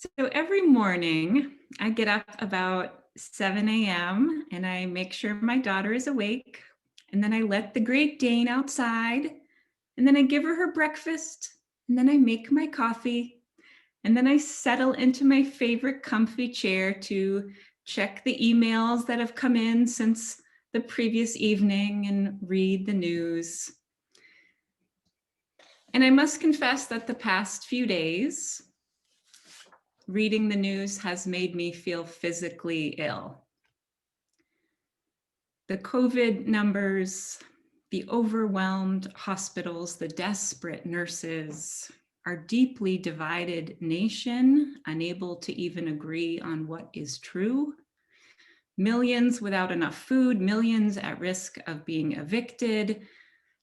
So every morning I get up about 7 a.m. and I make sure my daughter is awake. And then I let the Great Dane outside. And then I give her her breakfast. And then I make my coffee. And then I settle into my favorite comfy chair to check the emails that have come in since the previous evening and read the news. And I must confess that the past few days, reading the news has made me feel physically ill. The COVID numbers, the overwhelmed hospitals, the desperate nurses, our deeply divided nation, unable to even agree on what is true, millions without enough food, millions at risk of being evicted,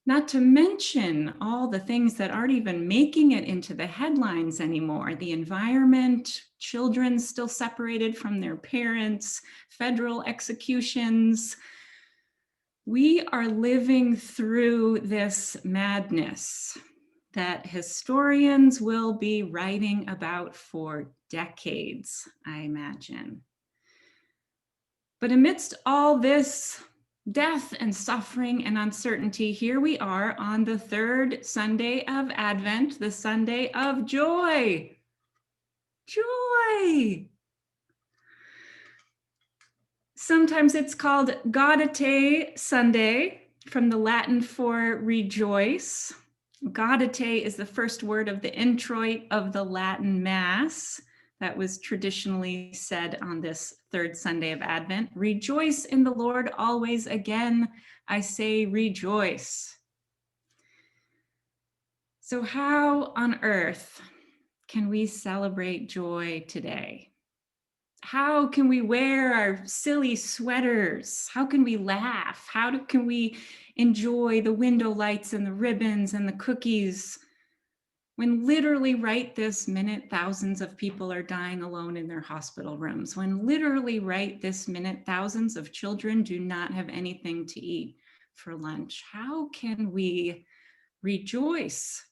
not to mention all the things that aren't even making it into the headlines anymore. The environment, children still separated from their parents, federal executions. We are living through this madness that historians will be writing about for decades, I imagine. But amidst all this death and suffering and uncertainty, here we are on the third Sunday of Advent, the Sunday of joy. Joy. Sometimes it's called Gaudete Sunday, from the Latin for rejoice. Gaudete is the first word of the introit of the Latin Mass that was traditionally said on this third Sunday of Advent. Rejoice in the Lord always. Again, I say rejoice. So how on earth can we celebrate joy today? How can we wear our silly sweaters? How can we laugh? How can we enjoy the window lights and the ribbons and the cookies when literally right this minute, thousands of people are dying alone in their hospital rooms? When literally right this minute, thousands of children do not have anything to eat for lunch? How can we rejoice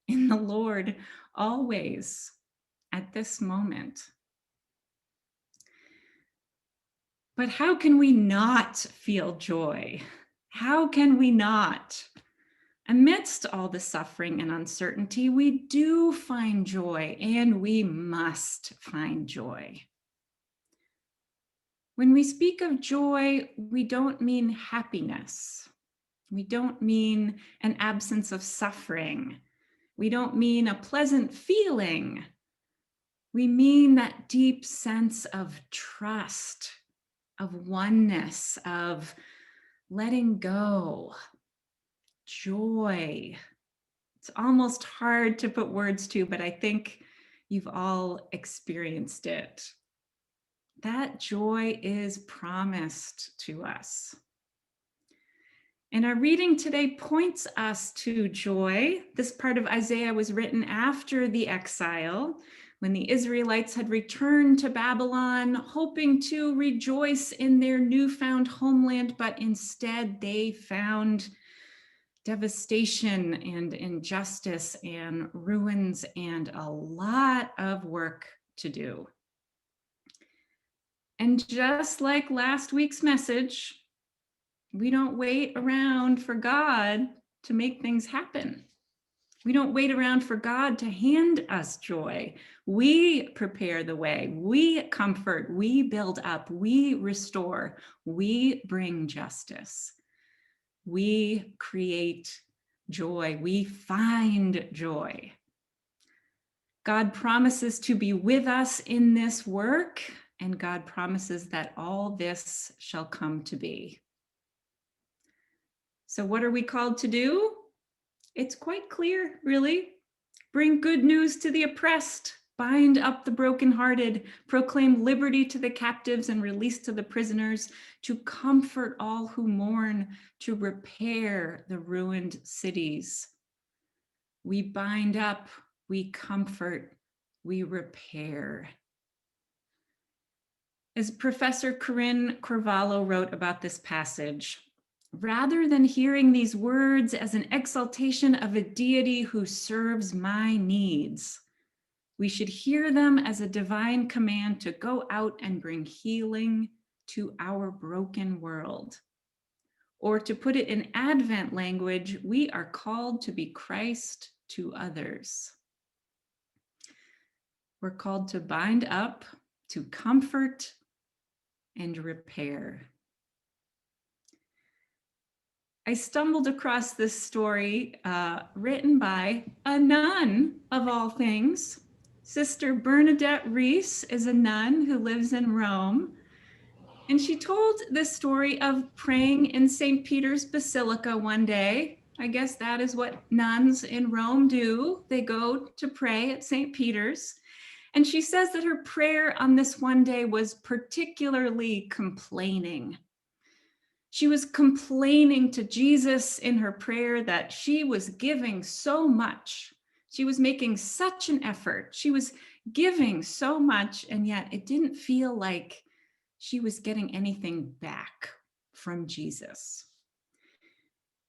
in the Lord always at this moment? But how can we not feel joy? How can we not? Amidst all the suffering and uncertainty, we do find joy, and we must find joy. When we speak of joy, we don't mean happiness. We don't mean an absence of suffering. We don't mean a pleasant feeling. We mean that deep sense of trust, of oneness, of letting go, joy. It's almost hard to put words to, but I think you've all experienced it. That joy is promised to us. And our reading today points us to joy. This part of Isaiah was written after the exile, when the Israelites had returned to Babylon, hoping to rejoice in their newfound homeland, but instead they found devastation and injustice and ruins and a lot of work to do. And just like last week's message, we don't wait around for God to make things happen. We don't wait around for God to hand us joy. We prepare the way, we comfort, we build up, we restore, we bring justice. We create joy, we find joy. God promises to be with us in this work, and God promises that all this shall come to be. So what are we called to do? It's quite clear, really. Bring good news to the oppressed, bind up the brokenhearted, proclaim liberty to the captives and release to the prisoners, to comfort all who mourn, to repair the ruined cities. We bind up, we comfort, we repair. As Professor Corinne Carvalho wrote about this passage, rather than hearing these words as an exaltation of a deity who serves my needs, We should hear them as a divine command to go out and bring healing to our broken world. Or to put it in Advent language, we are called to be Christ to others. We're called to bind up, to comfort, and repair. I stumbled across this story written by a nun, of all things. Sister Bernadette Reese is a nun who lives in Rome. And she told this story of praying in St. Peter's Basilica one day. I guess that is what nuns in Rome do. They go to pray at St. Peter's. And she says that her prayer on this one day was particularly complaining. She was complaining to Jesus in her prayer that she was giving so much. She was making such an effort. She was giving so much, and yet it didn't feel like she was getting anything back from Jesus.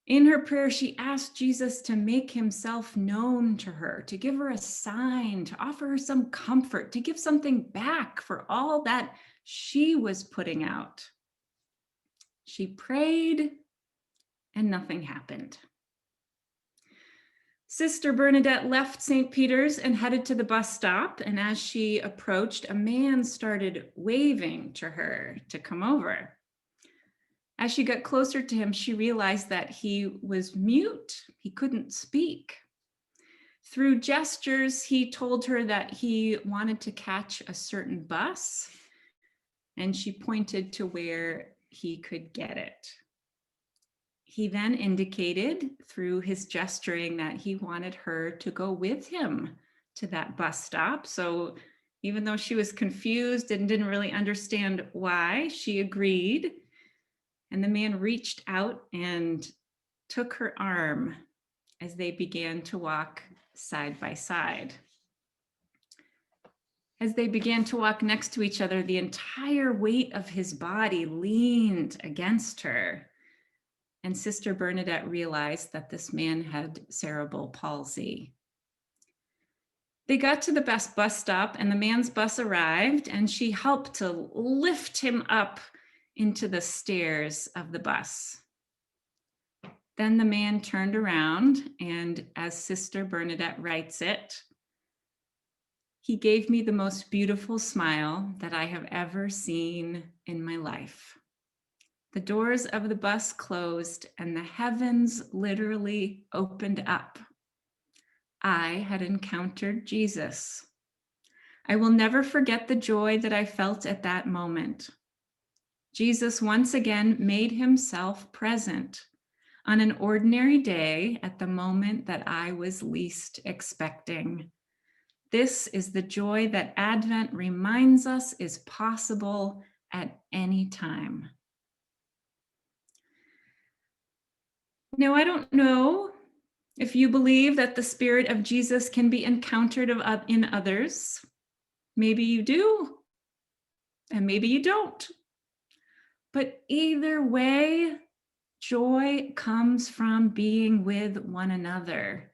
In her prayer, she asked Jesus to make himself known to her, to give her a sign, to offer her some comfort, to give something back for all that she was putting out. She prayed and nothing happened. Sister Bernadette left St. Peter's and headed to the bus stop. And as she approached, a man started waving to her to come over. As she got closer to him, she realized that he was mute. He couldn't speak. Through gestures, he told her that he wanted to catch a certain bus, and she pointed to where he could get it. He then indicated through his gesturing that he wanted her to go with him to that bus stop. So even though she was confused and didn't really understand why, she agreed. And the man reached out and took her arm as they began to walk side by side. As they began to walk next to each other, the entire weight of his body leaned against her. And Sister Bernadette realized that this man had cerebral palsy. They got to the bus stop, and the man's bus arrived, and she helped to lift him up into the stairs of the bus. Then the man turned around, and as Sister Bernadette writes it, he gave me the most beautiful smile that I have ever seen in my life. The doors of the bus closed and the heavens literally opened up. I had encountered Jesus. I will never forget the joy that I felt at that moment. Jesus once again made himself present on an ordinary day at the moment that I was least expecting. This is the joy that Advent reminds us is possible at any time. Now, I don't know if you believe that the Spirit of Jesus can be encountered in others. Maybe you do, and maybe you don't. But either way, joy comes from being with one another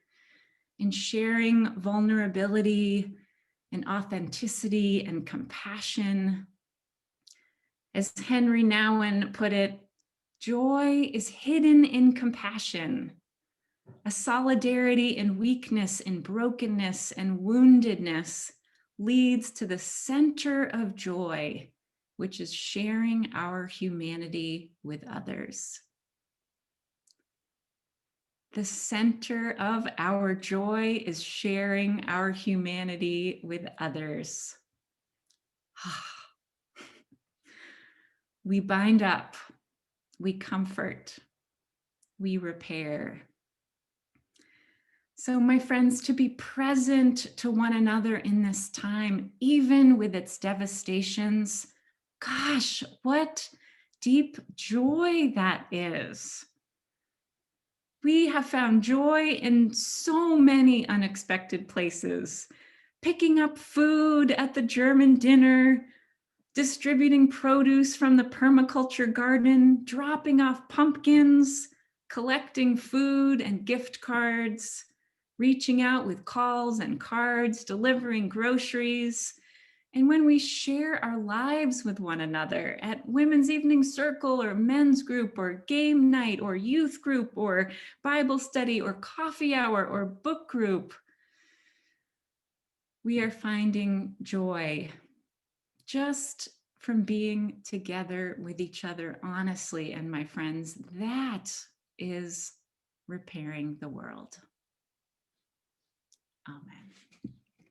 and sharing vulnerability and authenticity and compassion. As Henry Nouwen put it, joy is hidden in compassion, a solidarity in weakness, in brokenness, and woundedness leads to the center of joy, which is sharing our humanity with others. The center of our joy is sharing our humanity with others. We bind up, we comfort, we repair. So, my friends, to be present to one another in this time, even with its devastations, gosh, what deep joy that is. We have found joy in so many unexpected places. Picking up food at the German dinner, distributing produce from the permaculture garden, dropping off pumpkins, collecting food and gift cards, reaching out with calls and cards, delivering groceries. And when we share our lives with one another at women's evening circle or men's group or game night or youth group or Bible study or coffee hour or book group, we are finding joy just from being together with each other honestly. And my friends, that is repairing the world. Amen.